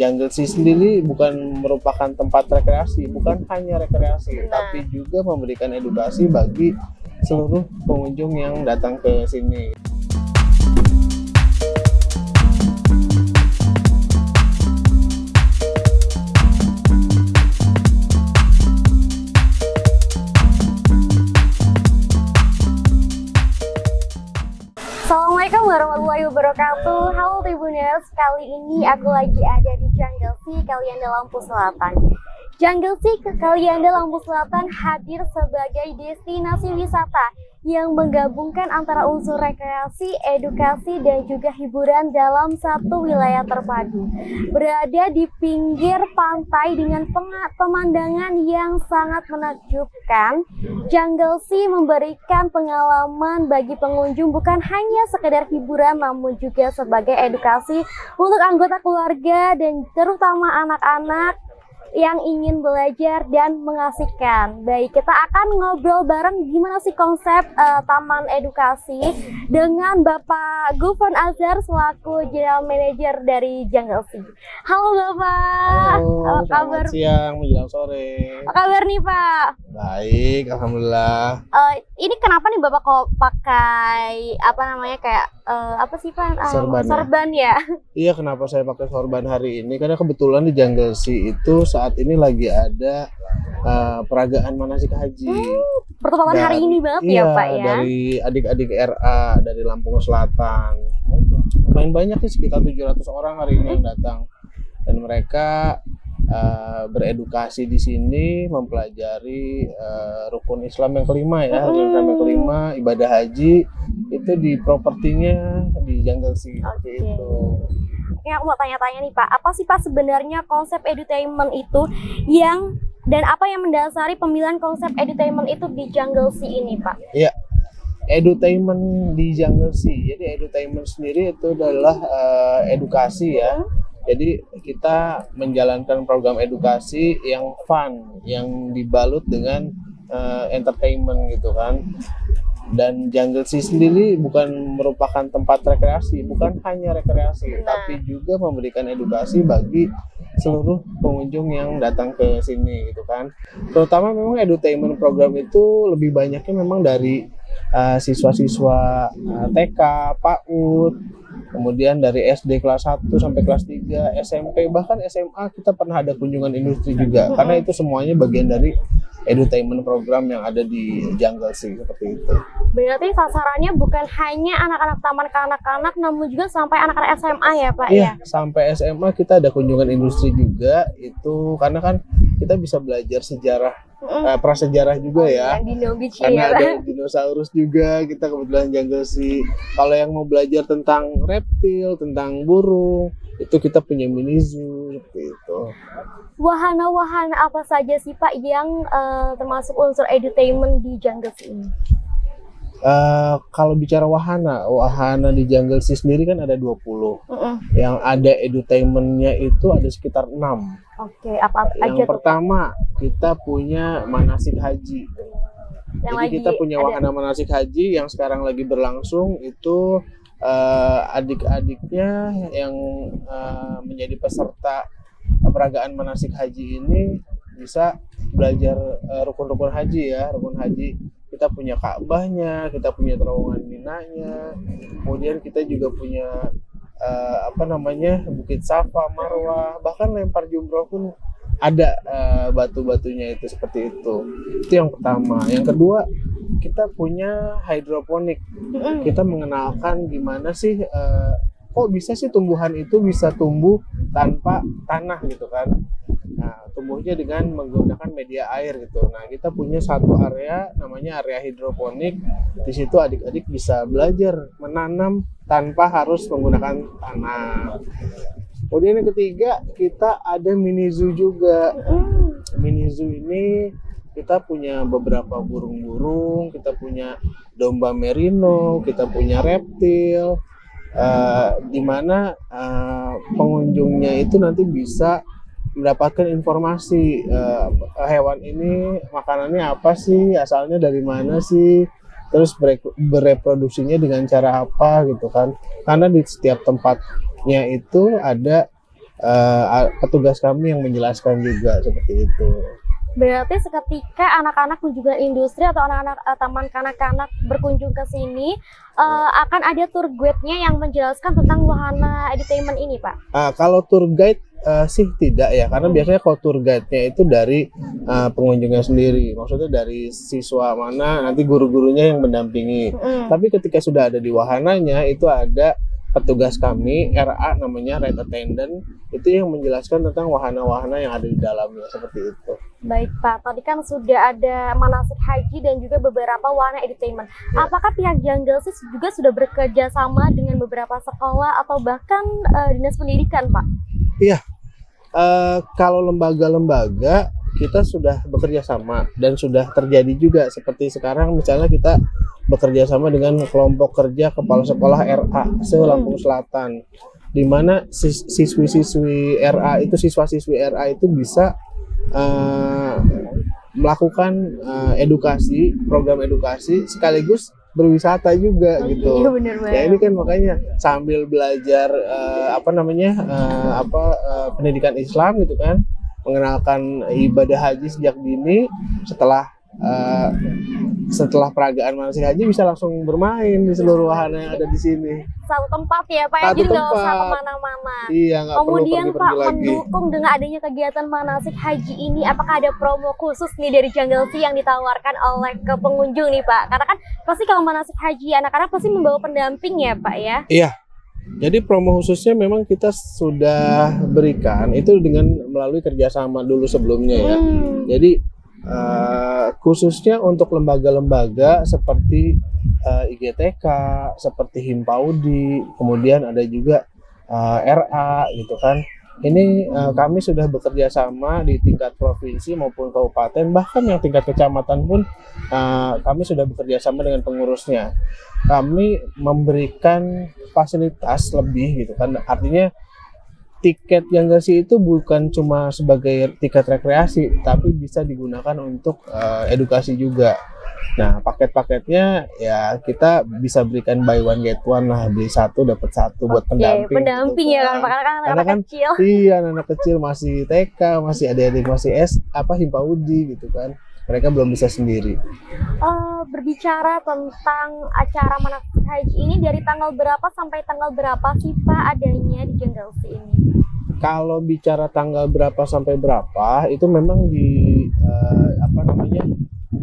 Jungle Sea sendiri bukan merupakan tempat rekreasi, bukan hanya rekreasi, tapi juga memberikan edukasi bagi seluruh pengunjung yang datang ke sini. Assalamualaikum warahmatullahi wabarakatuh. Halo Tribuners, kali ini aku lagi ada di Jungle Sea Kalianda Lampung Selatan. Jungle Sea Kalianda Lampung Selatan hadir sebagai destinasi wisata yang menggabungkan antara unsur rekreasi, edukasi, dan juga hiburan dalam satu wilayah terpadu. Berada di pinggir pantai dengan pemandangan yang sangat menakjubkan, Jungle Sea memberikan pengalaman bagi pengunjung bukan hanya sekedar hiburan, namun juga sebagai edukasi untuk anggota keluarga dan terutama anak-anak yang ingin belajar dan mengasihkan. Baik, kita akan ngobrol bareng gimana sih konsep taman edukasi dengan Bapak Gufron Azhar selaku General Manager dari Jungle Sea. Halo Bapak. Halo, apa kabar? Selamat siang menjelang sore. Apa kabar nih Pak? Baik, alhamdulillah. Ini kenapa nih Bapak kok pakai apa namanya kayak apa sih Pak? Sorban ya? Iya, kenapa saya pakai sorban hari ini? Karena kebetulan di Jungle Sea itu saat ini lagi ada peragaan manasik haji. Pertemuan hari ini banget ya Pak ya? Dari adik-adik RA dari Lampung Selatan. Lumayan banyak sih, sekitar 700 orang hari ini yang datang. Dan mereka beredukasi di sini, mempelajari rukun Islam yang kelima ya, Islam yang kelima, ibadah haji itu di propertinya di Jungle Sea. Itu. Yang aku mau tanya-tanya nih Pak, apa sih Pak sebenarnya konsep edutainment itu dan apa yang mendasari pemilihan konsep edutainment itu di Jungle Sea ini Pak? Iya, edutainment di Jungle Sea. Jadi edutainment sendiri itu adalah edukasi ya. Jadi kita menjalankan program edukasi yang fun, yang dibalut dengan entertainment gitu kan. Dan Jungle Sea sendiri bukan merupakan tempat rekreasi, bukan hanya rekreasi, tapi juga memberikan edukasi bagi seluruh pengunjung yang datang ke sini gitu kan. Terutama memang edutainment program itu lebih banyaknya memang dari siswa-siswa TK, PAUD, kemudian dari SD kelas 1 sampai kelas 3, SMP, bahkan SMA kita pernah ada kunjungan industri juga, karena itu semuanya bagian dari edutainment program yang ada di Jungle Sea seperti itu. Berarti sasarannya bukan hanya anak-anak taman kanak-kanak, namun juga sampai anak-anak SMA ya Pak? Iya, sampai SMA kita ada kunjungan industri juga, itu karena kan kita bisa belajar sejarah, prasejarah juga ya. Karena ada dinosaurus juga, kita kebetulan Jungle Sea. Kalau yang mau belajar tentang reptil, tentang burung, itu kita punya mini zoo seperti itu. Wahana-wahana apa saja sih Pak yang termasuk unsur edutainment di Jungle Sea ini? Kalau bicara wahana di Jungle Sea sendiri kan ada 20. Yang ada edutainmentnya itu ada sekitar 6. Oke, apa aja? Yang pertama kita punya manasik haji. Jadi kita punya wahana manasik haji yang sekarang lagi berlangsung itu adik-adiknya yang menjadi peserta peragaan manasik haji ini bisa belajar rukun-rukun haji ya, rukun haji. Kita punya Ka'bahnya, kita punya terowongan Minanya, kemudian kita juga punya Bukit Safa, Marwah, bahkan lempar jumroh pun ada batu-batunya itu seperti itu. Itu yang pertama. Yang kedua, kita punya hidroponik. Kita mengenalkan gimana sih kok bisa sih tumbuhan itu bisa tumbuh tanpa tanah gitu kan. Nah, tumbuhnya dengan menggunakan media air gitu. Nah, kita punya satu area namanya area hidroponik. Di situ adik-adik bisa belajar menanam tanpa harus menggunakan tanah. Kemudian yang ketiga, kita ada mini zoo juga. Mini zoo ini kita punya beberapa burung-burung, kita punya domba merino, kita punya reptil, di mana pengunjungnya itu nanti bisa mendapatkan informasi hewan ini makanannya apa sih, asalnya dari mana sih, terus bereproduksinya dengan cara apa gitu kan. Karena di setiap tempatnya itu ada petugas kami yang menjelaskan juga seperti itu. Berarti seketika anak-anak kunjungan industri atau anak-anak taman kanak-kanak berkunjung ke sini, akan ada tour guide-nya yang menjelaskan tentang wahana edutainment ini, Pak? Kalau tour guide sih tidak ya, karena biasanya kalau tour guide-nya itu dari pengunjungnya sendiri, maksudnya dari siswa mana, nanti guru-gurunya yang mendampingi. Tapi ketika sudah ada di wahananya, itu ada petugas kami, RA namanya, Ride Attendant, itu yang menjelaskan tentang wahana-wahana yang ada di dalamnya, seperti itu. Baik Pak, tadi kan sudah ada manasik haji dan juga beberapa wahana edutainment. Apakah pihak Junglesy juga sudah bekerja sama dengan beberapa sekolah atau bahkan dinas pendidikan, Pak? Iya, kalau lembaga-lembaga kita sudah bekerja sama dan sudah terjadi juga seperti sekarang, misalnya kita bekerja sama dengan kelompok kerja kepala sekolah RA se-Lampung Selatan, di mana siswi-siswi RA itu, siswa-siswi RA itu bisa melakukan edukasi, program edukasi sekaligus berwisata juga gitu. Iya, bener banget. Ya ini kan makanya sambil belajar pendidikan Islam gitu kan, mengenalkan ibadah haji sejak dini, setelah peragaan manasik haji bisa langsung bermain di seluruh wahana yang ada di sini. Satu tempat ya Pak, Satu jadi nggak usah tempat. kemana-mana. Iya, nggak perlu Kemudian pergi-pergi Pak, lagi. mendukung dengan adanya kegiatan manasik haji ini, apakah ada promo khusus nih dari Junglesy yang ditawarkan oleh ke pengunjung nih Pak? Karena kan pasti kalau manasik haji anak-anak pasti membawa pendamping ya Pak ya? Iya. Jadi promo khususnya memang kita sudah berikan itu dengan melalui kerjasama dulu sebelumnya ya. Jadi khususnya untuk lembaga-lembaga seperti IGTK, seperti Himpaudi, kemudian ada juga RA gitu kan. Ini kami sudah bekerja sama di tingkat provinsi maupun kabupaten, bahkan yang tingkat kecamatan pun kami sudah bekerja sama dengan pengurusnya. Kami memberikan fasilitas lebih gitu kan, artinya tiket Junglesy itu bukan cuma sebagai tiket rekreasi, tapi bisa digunakan untuk edukasi juga. Nah, paket-paketnya ya kita bisa berikan buy one get one lah, beli satu dapat satu buat pendamping. Pendamping gitu ya kan, karena anak-anak kecil. Iya, anak kecil masih TK, masih adik-adik masih Himpaudi gitu kan. Mereka belum bisa sendiri. Berbicara tentang acara manasik haji ini, dari tanggal berapa sampai tanggal berapa sih Pak adanya di Junglesy ini? Kalau bicara tanggal berapa sampai berapa itu memang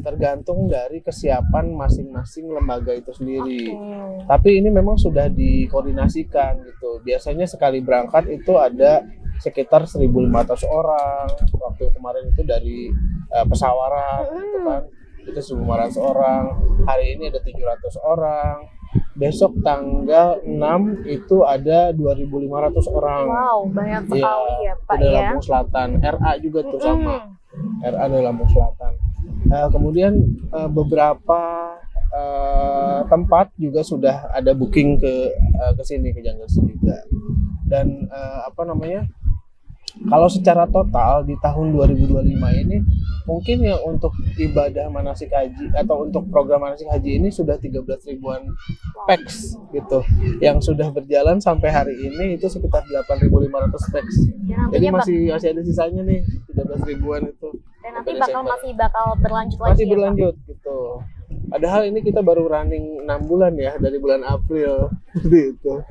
tergantung dari kesiapan masing-masing lembaga itu sendiri. Tapi ini memang sudah dikoordinasikan gitu. Biasanya sekali berangkat itu ada sekitar 1.500 orang. Waktu kemarin itu dari Pesawaran gitu kan, itu 1.500 orang. Hari ini ada 700 orang. Besok tanggal 6 itu ada 2.500 orang. Wow, banyak sekali ya Pak Di ya. Lampung Selatan, RA juga tuh sama. RA di Lampung Selatan. Kemudian beberapa tempat juga sudah ada booking ke sini, ke Junglesy juga. Dan kalau secara total di tahun 2025 ini mungkin yang untuk ibadah manasik haji atau untuk program manasik haji ini sudah 13 ribuan packs gitu. Yang sudah berjalan sampai hari ini itu sekitar 8.500 packs. Jadi masih ada sisanya nih 13 ribuan itu. Dan nanti bakal berlanjut lagi. Masih berlanjut gitu. Padahal ini kita baru running 6 bulan ya, dari bulan April gitu.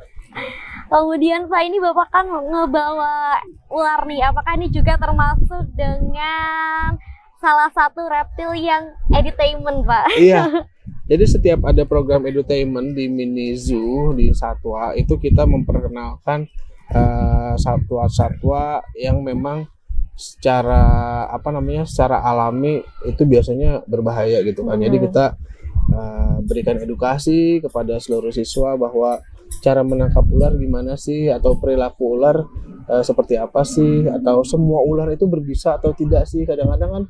Kemudian Pak, ini Bapak kan ngebawa ular nih, apakah ini juga termasuk dengan salah satu reptil yang edutainment Pak? Iya, jadi setiap ada program edutainment di mini zoo, di satwa, itu kita memperkenalkan satwa-satwa yang memang secara secara alami itu biasanya berbahaya gitu kan. Jadi kita berikan edukasi kepada seluruh siswa bahwa cara menangkap ular gimana sih, atau perilaku ular seperti apa sih, atau semua ular itu berbisa atau tidak sih. Kadang-kadang kan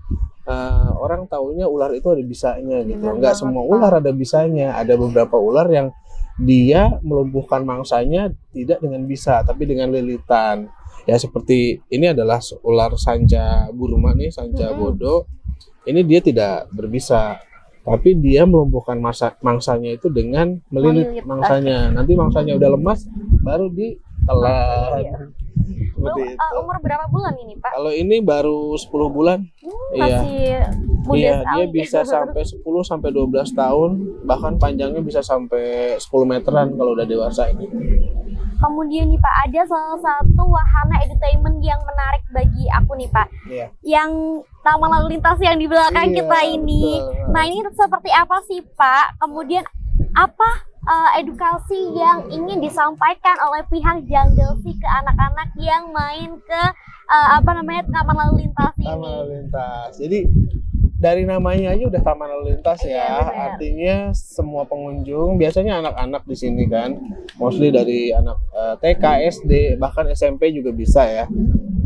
orang taunya ular itu ada bisanya gitu. Enggak semua ular ada bisanya. Ada beberapa ular yang dia melumpuhkan mangsanya tidak dengan bisa, tapi dengan lilitan. Ya seperti ini adalah ular sanca burma nih, sanca bodo. Ini dia tidak berbisa, tapi dia melumpuhkan mangsanya itu dengan melilit mangsanya. Nanti mangsanya udah lemas, baru ditelan. Seperti itu. Umur berapa bulan ini, Pak? Kalau ini baru 10 bulan. Iya. Masih muda Iya, sekali. dia bisa sampai 10 sampai 12 tahun, bahkan panjangnya bisa sampai 10 meteran kalau udah dewasa ini. Kemudian nih Pak, ada salah satu wahana edutainment yang menarik bagi aku nih Pak. Iya. Yang taman lalu lintas yang di belakang Iya, kita ini. betul. Nah, ini seperti apa sih Pak? Kemudian apa edukasi yang ingin disampaikan oleh pihak Jungle Sea ke anak-anak yang main ke taman lalu lintas ini? Taman lalu lintas. Jadi dari namanya aja udah taman lalu lintas Iya, ya. benar. Artinya semua pengunjung, biasanya anak-anak di sini kan, mostly dari anak TK, SD, bahkan SMP juga bisa ya.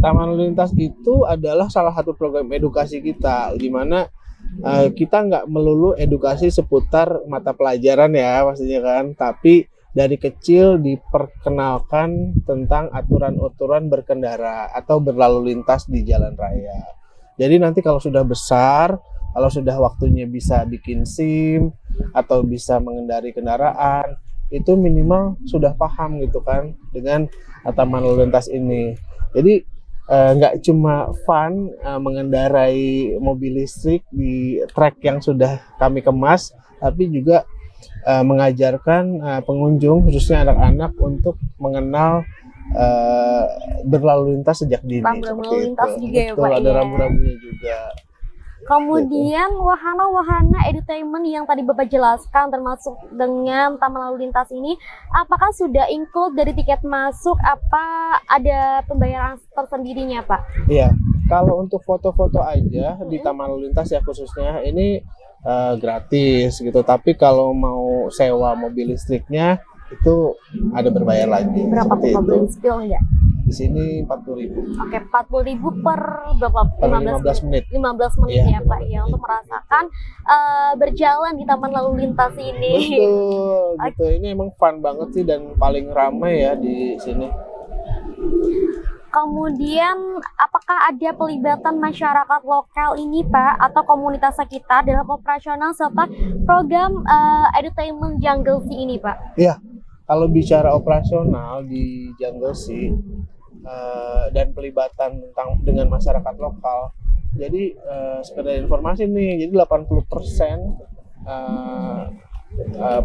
Taman lalu lintas itu adalah salah satu program edukasi kita, di mana kita nggak melulu edukasi seputar mata pelajaran ya pastinya kan, tapi dari kecil diperkenalkan tentang aturan-aturan berkendara atau berlalu lintas di jalan raya. Jadi nanti kalau sudah besar, kalau sudah waktunya bisa bikin SIM atau bisa mengendari kendaraan, itu minimal sudah paham gitu kan dengan taman lalu lintas ini. Jadi nggak cuma fun mengendarai mobil listrik di trek yang sudah kami kemas, tapi juga mengajarkan pengunjung khususnya anak-anak untuk mengenal berlalu lintas sejak dini. Rambu-rambu lalu lintas juga ya, Betul, Pak, ada ya. rambu-rambunya juga. Kemudian wahana-wahana edutainment yang tadi Bapak jelaskan termasuk dengan taman lalu lintas ini, apakah sudah include dari tiket masuk? Apa ada pembayaran tersendirinya Pak? Iya, kalau untuk foto-foto aja di taman lalu lintas ya khususnya ini gratis gitu. Tapi kalau mau sewa mobil listriknya itu ada berbayar lagi. Berapa seperti Pak, itu. boleh spill nggak? Di sini 40.000 Oke, 40.000 per berapa? per 15 menit. 15 menit Iya, ya Pak 15 ya, untuk menit. merasakan berjalan di taman lalu lintas ini. Betul, gitu. Ini emang fun banget sih dan paling ramai ya di sini. Kemudian apakah ada pelibatan masyarakat lokal ini Pak atau komunitas sekitar dalam operasional serta program edutainment Jungle Sea ini Pak? Iya, kalau bicara operasional di Jungle Sea dan pelibatan dengan masyarakat lokal, jadi sekedar informasi nih, jadi 80%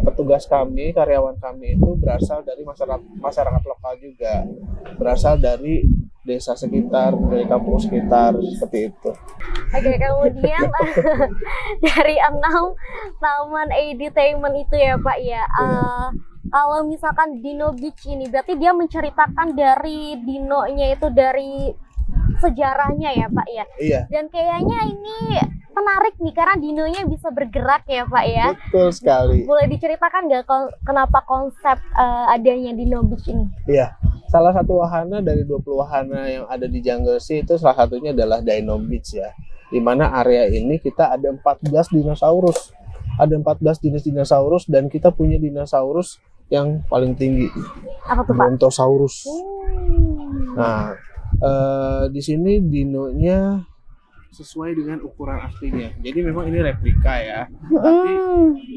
petugas kami, karyawan kami itu berasal dari masyarakat lokal juga, berasal dari desa sekitar, dari kampung sekitar, seperti itu. Oke, kemudian dari 6 taman edutainment itu ya Pak ya, kalau misalkan Dino Beach ini berarti dia menceritakan dari dinonya itu dari sejarahnya ya Pak ya. Iya, Dan kayaknya ini menarik nih karena dinonya bisa bergerak ya Pak ya. betul sekali. Boleh diceritakan nggak kenapa konsep adanya Dino Beach ini? Iya, salah satu wahana dari 20 wahana yang ada di Jungle Sea itu salah satunya adalah Dino Beach ya. Di mana area ini kita ada 14 dinosaurus. Ada 14 jenis dinosaurus dan kita punya dinosaurus yang paling tinggi. Apa tuh Pak? Brontosaurus. Nah, di sini dinonya sesuai dengan ukuran aslinya. Jadi memang ini replika ya. Tapi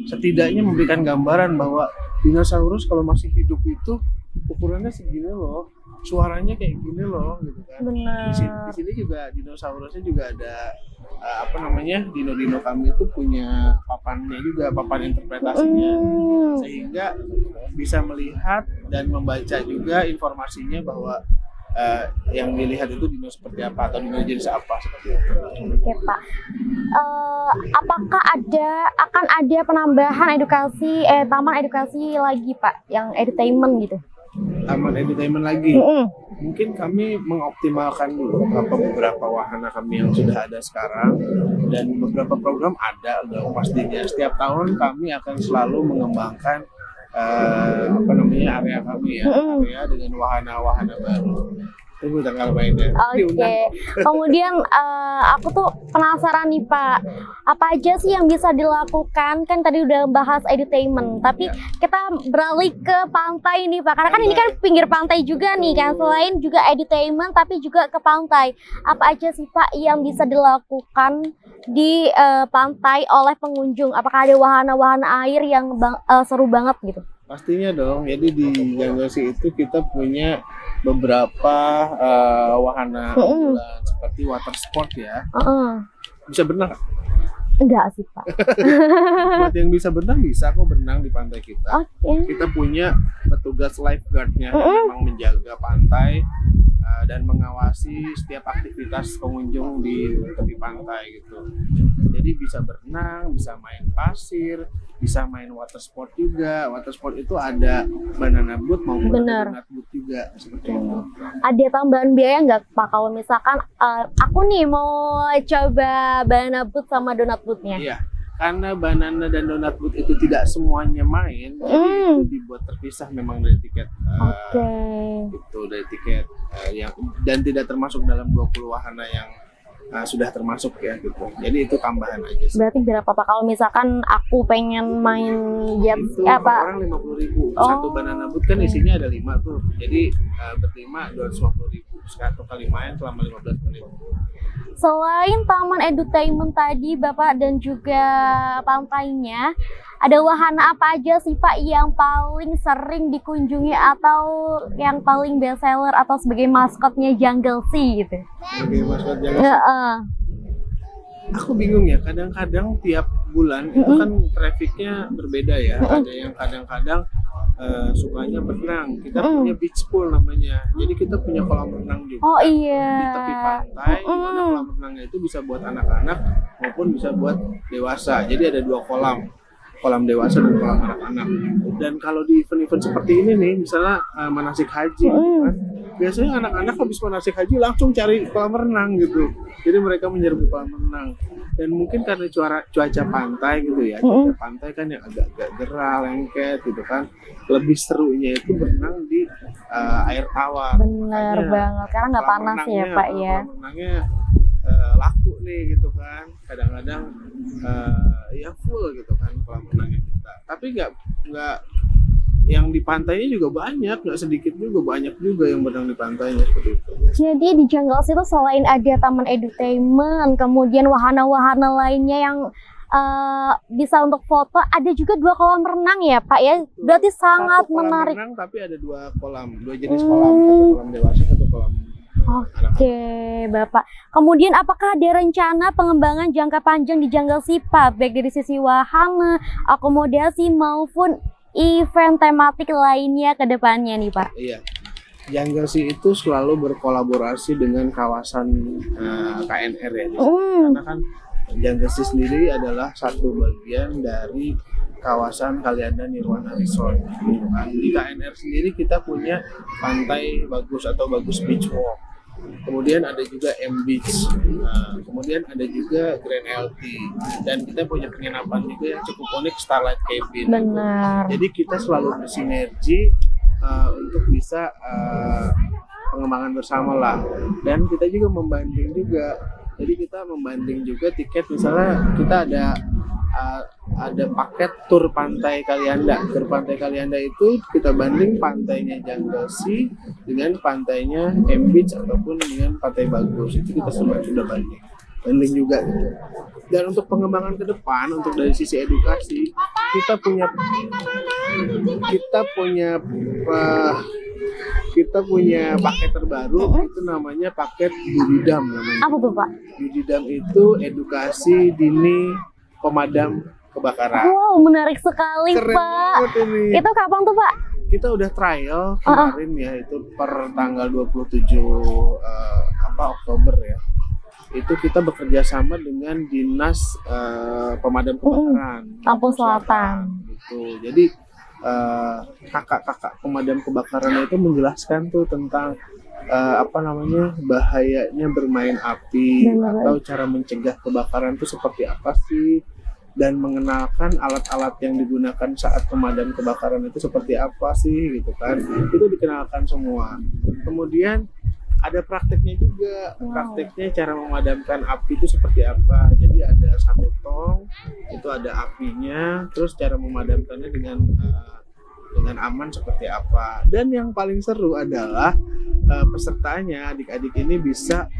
setidaknya memberikan gambaran bahwa dinosaurus kalau masih hidup itu ukurannya segini loh, suaranya kayak gini loh, gitu kan. Benar. Di sini juga dinosaurusnya juga ada dino-dino kami itu punya papannya juga, papan interpretasinya, sehingga bisa melihat dan membaca juga informasinya bahwa yang dilihat itu dino seperti apa atau dino jenis apa seperti itu. Oke Pak, apakah akan ada penambahan edukasi taman edukasi lagi Pak yang edutainment gitu? Taman entertainment lagi. Mungkin kami mengoptimalkan dulu beberapa wahana kami yang sudah ada sekarang, dan beberapa program ada udah pastinya. Setiap tahun kami akan selalu mengembangkan area kami ya, area dengan wahana-wahana baru. Tunggu tanggal mainnya. Oke. Kemudian aku tuh penasaran nih Pak, apa aja sih yang bisa dilakukan? Kan tadi udah bahas edutainment, tapi kita beralih ke pantai nih Pak. Karena kan ini kan pinggir pantai juga nih kan. Selain juga edutainment, tapi juga ke pantai. Apa aja sih Pak yang bisa dilakukan di pantai oleh pengunjung? Apakah ada wahana-wahana air yang seru banget gitu? Pastinya dong. Jadi di Jungle Sea itu kita punya beberapa wahana ambulan seperti water sport ya. Bisa berenang nggak? Enggak sih Pak. Buat yang bisa berenang, bisa kok berenang di pantai kita. Kita punya petugas lifeguardnya yang memang menjaga pantai dan mengawasi setiap aktivitas pengunjung di tepi pantai gitu. Jadi bisa berenang, bisa main pasir, bisa main water sport juga. Water sport itu ada banana boat maupun ada donut boat juga seperti itu. Ada tambahan biaya nggak Pak kalau misalkan aku nih mau coba banana boat sama donut boatnya? Iya, karena banana dan donut boat itu tidak semuanya main, jadi itu dibuat terpisah memang dari tiket. Itu dari tiket yang dan tidak termasuk dalam 20 wahana yang sudah termasuk ya gitu. Jadi itu tambahan aja sih. Berarti berapa Pak kalau misalkan aku pengen main jet ski apa? Orang 50.000. Satu banana boat kan isinya ada 5 tuh. Jadi berlima 250.000. Satu kali main selama 15 menit. Selain taman edutainment tadi Bapak dan juga pantainya, ada wahana apa aja sih Pak yang paling sering dikunjungi atau yang paling best seller atau sebagai maskotnya Jungle Sea gitu? Sebagai maskot Jungle Sea. Aku bingung ya, kadang-kadang tiap bulan itu kan trafficnya berbeda ya. Ada yang kadang-kadang sukanya berenang. Kita punya beach pool namanya. Jadi kita punya kolam renang juga di tepi pantai. Di mana kolam renangnya itu bisa buat anak-anak maupun bisa buat dewasa. Jadi ada 2 kolam dewasa dan kolam anak-anak. Dan kalau di event-event seperti ini nih, misalnya manasik haji, kan, biasanya anak-anak habis manasik haji langsung cari kolam renang gitu. Jadi mereka menyerbu kolam renang. Dan mungkin karena cuaca pantai gitu ya, cuaca pantai kan yang agak-agak gerah, lengket gitu kan, lebih serunya itu berenang di air tawar. Bener banget, karena nggak panas ya Pak ya. Kolam renangnya laku nih gitu kan, kadang-kadang ya full gitu kan kolam renangnya kita. Tapi nggak yang di pantainya juga banyak, nggak sedikit juga, banyak juga yang berenang di pantainya seperti itu. Jadi di Jungle Sea itu selain ada taman edutainment, kemudian wahana-wahana lainnya yang bisa untuk foto, ada juga 2 kolam renang ya Pak ya. Berarti sangat menarik. Renang, tapi ada 2 jenis kolam, satu kolam dewasa, satu kolam Bapak. Kemudian apakah ada rencana pengembangan jangka panjang di Jungle Sea Pak, baik dari sisi wahana, akomodasi maupun event tematik lainnya ke depannya nih Pak? Iya. Jungle Sea itu selalu berkolaborasi dengan kawasan KNR ya. Karena kan Jungle Sea sendiri adalah satu bagian dari kawasan Kalianda Nirwana Resort. Di KNR sendiri kita punya pantai bagus atau bagus beach walk. Kemudian ada juga M Beach, kemudian ada juga Grand LT, dan kita punya penginapan juga yang cukup unik, Starlight Cabin. Benar. Jadi kita selalu bersinergi untuk bisa pengembangan bersama lah. Dan kita juga membanding juga. Jadi kita membanding juga tiket, misalnya kita ada paket tur pantai Kalianda. Tur pantai Kalianda itu kita banding pantainya Jungle Sea dengan pantainya M Beach ataupun dengan pantai bagus. Itu kita semua sudah banding juga gitu. Dan untuk pengembangan ke depan, untuk dari sisi edukasi, kita punya paket terbaru, itu namanya paket Budidam namanya. Apa tuh Pak? Budidam itu edukasi dini pemadam kebakaran. Wow, menarik sekali Keren Pak. Ini. Itu kapan tuh Pak? Kita udah trial kemarin ya, itu per tanggal 27 Oktober ya. Itu kita bekerja sama dengan Dinas Pemadam Kebakaran Lampung Selatan. Gitu. Jadi kakak-kakak pemadam kebakaran itu menjelaskan tuh tentang bahayanya bermain api. Atau cara mencegah kebakaran itu seperti apa sih, dan mengenalkan alat-alat yang digunakan saat pemadam kebakaran itu seperti apa sih gitu kan. Itu dikenalkan semua. Kemudian ada prakteknya juga. Prakteknya cara memadamkan api itu seperti apa. Jadi ada satu tong, itu ada apinya, terus cara memadamkannya dengan aman seperti apa. Dan yang paling seru adalah pesertanya, adik-adik ini bisa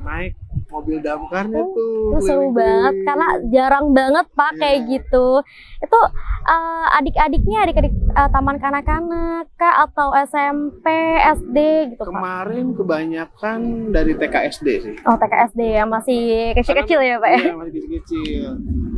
naik mobil damkarnya tuh. Itu seru banget karena jarang banget Pak kayak gitu. Itu adik-adik taman kanak-kanak kah atau SMP, SD gitu Pak? Kemarin kebanyakan dari TK SD sih. Oh, TK SD ya, masih kecil-kecil ya Pak ya? Iya, masih kecil-kecil.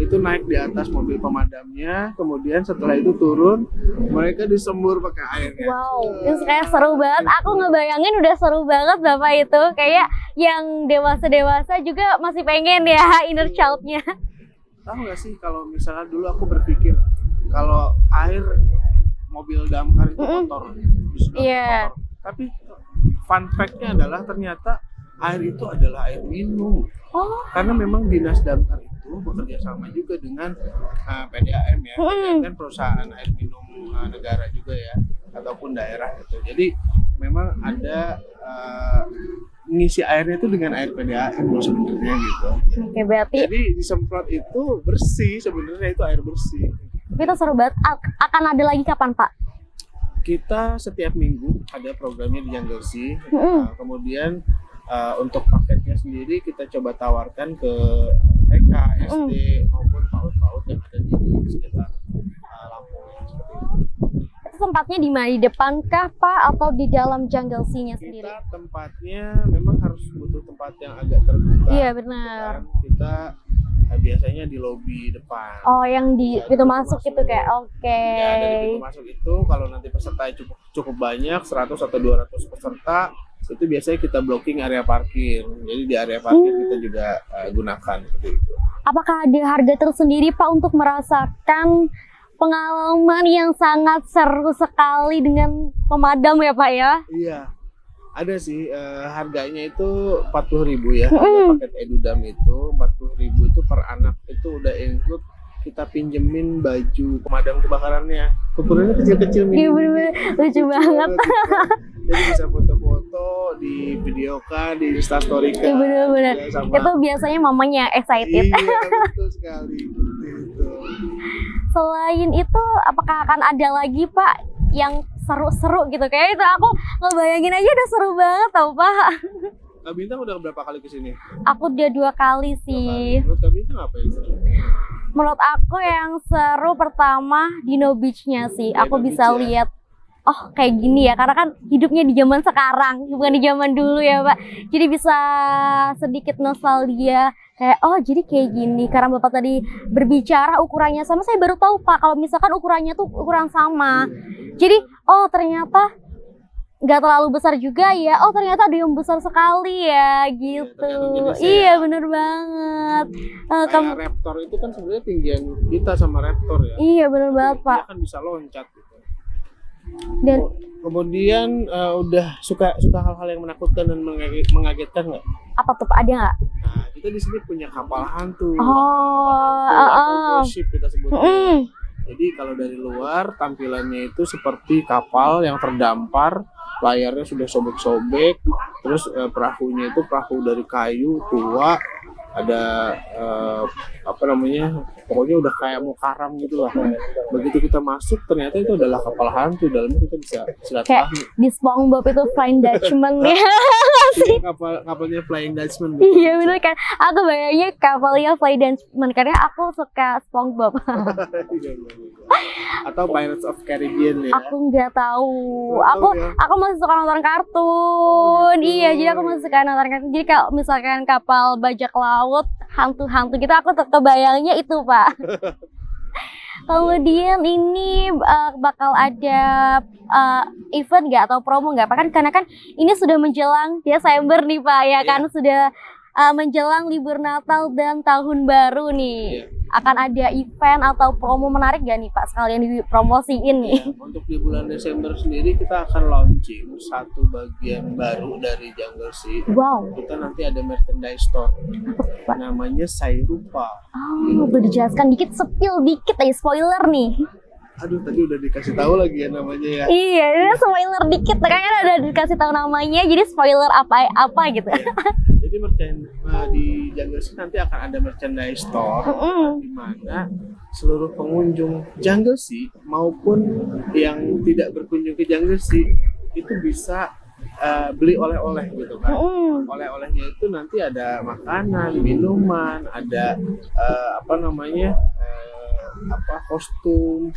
Itu naik di atas mobil pemadamnya, kemudian setelah itu turun, mereka disembur pakai airnya. Wow, itu kayak seru banget. Aku ngebayangin udah seru banget Bapak itu. Kayak yang dewasa-dewasa juga masih pengen ya inner child-nya. Tahu nggak sih kalau misalnya dulu aku berpikir kalau air mobil damkar itu kotor, Iya. kotor. Tapi fun fact-nya adalah ternyata air itu adalah air minum. Oh, Karena memang dinas damkar itu bekerja sama juga dengan PDAM ya. PDAM kan perusahaan air minum negara juga ya, ataupun daerah gitu. Jadi memang ada ngisi airnya itu dengan air PDAM loh sebenarnya gitu. oke berarti Jadi disemprot itu bersih, sebenarnya itu air bersih. itu seru banget. Akan ada lagi kapan Pak? Kita setiap minggu ada programnya di Jungle Sea. Kemudian untuk paketnya sendiri kita coba tawarkan ke TK, SD maupun PAUD-PAUD yang ada di sekitar Lampung seperti itu. Itu tempatnya di mana? Di depan kah Pak atau di dalam Jungle Sea-nya sendiri? Kita tempatnya memang harus butuh tempat yang agak terbuka. Iya benar. Kita biasanya di lobi depan. Oh, yang di Ya, pintu masuk itu kayak oke. Ya, dari pintu masuk itu kalau nanti peserta cukup banyak, 100 atau 200 peserta, itu biasanya kita blocking area parkir. Jadi di area parkir kita juga gunakan seperti itu. Apakah ada harga tersendiri Pak untuk merasakan pengalaman yang sangat seru sekali dengan pemadam ya Pak ya? Iya. Ada sih harganya itu 40.000 ya. Ada paket edudam itu 40.000 itu per anak, itu udah include kita pinjemin baju pemadam kebakarannya. Ukurannya kecil-kecil Iya bener-bener lucu banget. Jadi bisa foto-foto, di videokan, di instastorykan. Iya bener-bener. Ya, sama. Itu biasanya mamanya excited. Iya, betul sekali. Gitu. Selain itu, apakah akan ada lagi Pak yang seru-seru gitu? Kayak itu aku ngebayangin aja udah seru banget tau Pak. Kak Bintang udah berapa kali kesini? Aku udah 2 kali sih. Menurut Kak Bintang apa yang seru? Menurut aku yang seru pertama Dino Beach-nya sih. Aku Dino bisa Beach, ya? lihat oh kayak gini ya, karena kan hidupnya di zaman sekarang bukan di zaman dulu ya Pak. Jadi bisa sedikit nostalgia kayak oh jadi kayak gini. Karena Bapak tadi berbicara ukurannya sama, saya baru tahu Pak kalau misalkan ukurannya tuh ukuran sama. Jadi oh ternyata nggak terlalu besar juga ya. Oh ternyata ada yang besar sekali ya gitu. Iya bener banget. Kayak Raptor itu kan sebenarnya tinggian kita sama Raptor ya. Iya bener banget Pak. Dia kan bisa loncat gitu. Dan kemudian udah suka hal-hal yang menakutkan dan mengagetkan nggak? apa tuh Pak, ada nggak? Nah, kita di sini punya kapal hantu. Oh, Atau ship kita sebutnya. Jadi kalau dari luar tampilannya itu seperti kapal yang terdampar, layarnya sudah sobek-sobek, terus perahunya itu perahu dari kayu tua, ada apa namanya, pokoknya udah kayak mau karam gitu lah. Begitu kita masuk ternyata itu adalah kapal hantu, dalamnya kita bisa kayak silaturahmi. di SpongeBob itu Flying Dutchman ya. Iya, kapalnya Flying Dutchman. Iya bener kan, aku bayangnya kapalnya Flying Dutchman karena aku suka SpongeBob. Atau Pirates of Caribbean ya. Aku nggak tahu. Nggak tahu Aku masih suka nonton kartun. gitu. Iya, jadi aku masih suka nonton kartun. Jadi kalau misalkan kapal bajak laut, hantu-hantu gitu, aku kebayangnya itu, Pak. Kemudian ini bakal ada event nggak atau promo nggak? Pak, kan karena kan ini sudah menjelang Desember nih, Pak, ya kan sudah menjelang libur Natal dan Tahun Baru nih. Akan ada event atau promo menarik gak nih Pak, sekalian dipromosiin nih? Ya, untuk di bulan Desember sendiri kita akan launching satu bagian baru dari Jungle Sea. Wow. Kita nanti ada merchandise store. Namanya Sairupa. Oh, boleh dijelaskan dikit, spill dikit aja, spoiler nih. Aduh, tadi udah dikasih tahu lagi ya namanya ya. Iya, ini spoiler dikit, kayaknya udah dikasih tahu namanya, jadi spoiler apa gitu. Jadi di Jungle Sea nanti akan ada merchandise store di mana seluruh pengunjung Jungle Sea maupun yang tidak berkunjung ke Jungle Sea itu bisa beli oleh-oleh gitu kan. Oleh-olehnya itu nanti ada makanan, minuman, ada apa namanya kostum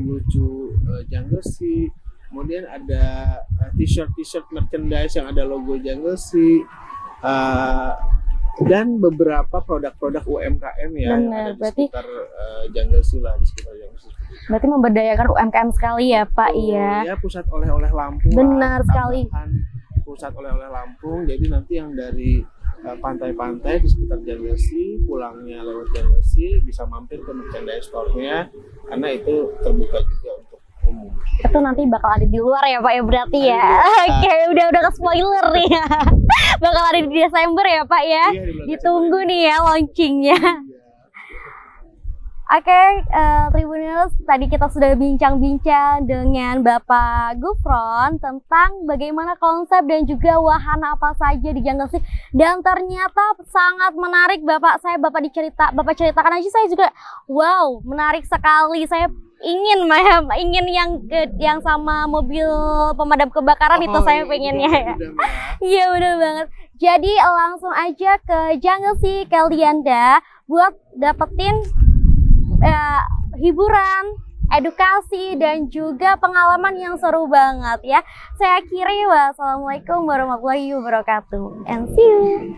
lucu Jungle Sea. Kemudian ada t-shirt merchandise yang ada logo Jungle Sea. Dan beberapa produk-produk UMKM ya yang ada di sekitar Jungle Sea lah, di sekitar Jungle Sea. Berarti memberdayakan UMKM sekali ya Pak. Ya, pusat oleh-oleh Lampung. Benar sekali. Pusat oleh-oleh Lampung. Jadi nanti yang dari pantai-pantai di sekitar Jungle Sea, pulangnya lewat Jungle Sea bisa mampir ke merchandise store-nya karena itu terbuka juga untuk umum. Itu nanti bakal ada di luar ya Pak ya berarti ya. Oke, udah ke spoiler nih ya. Bakal ada di Desember ya Pak ya. Iya, ditunggu nih ya launchingnya. Oke, Tribuners, tadi kita sudah bincang-bincang dengan Bapak Gufron tentang bagaimana konsep dan juga wahana apa saja di Jungle Sea. Dan ternyata sangat menarik Bapak Bapak ceritakan aja saya juga wow, menarik sekali. Saya ingin yang sama mobil pemadam kebakaran itu saya pengennya ya. Iya bener banget. Jadi langsung aja ke Jungle Sea Kalianda buat dapetin hiburan, edukasi dan juga pengalaman yang seru banget ya. Saya akhiri, wassalamualaikum warahmatullahi wabarakatuh and see you.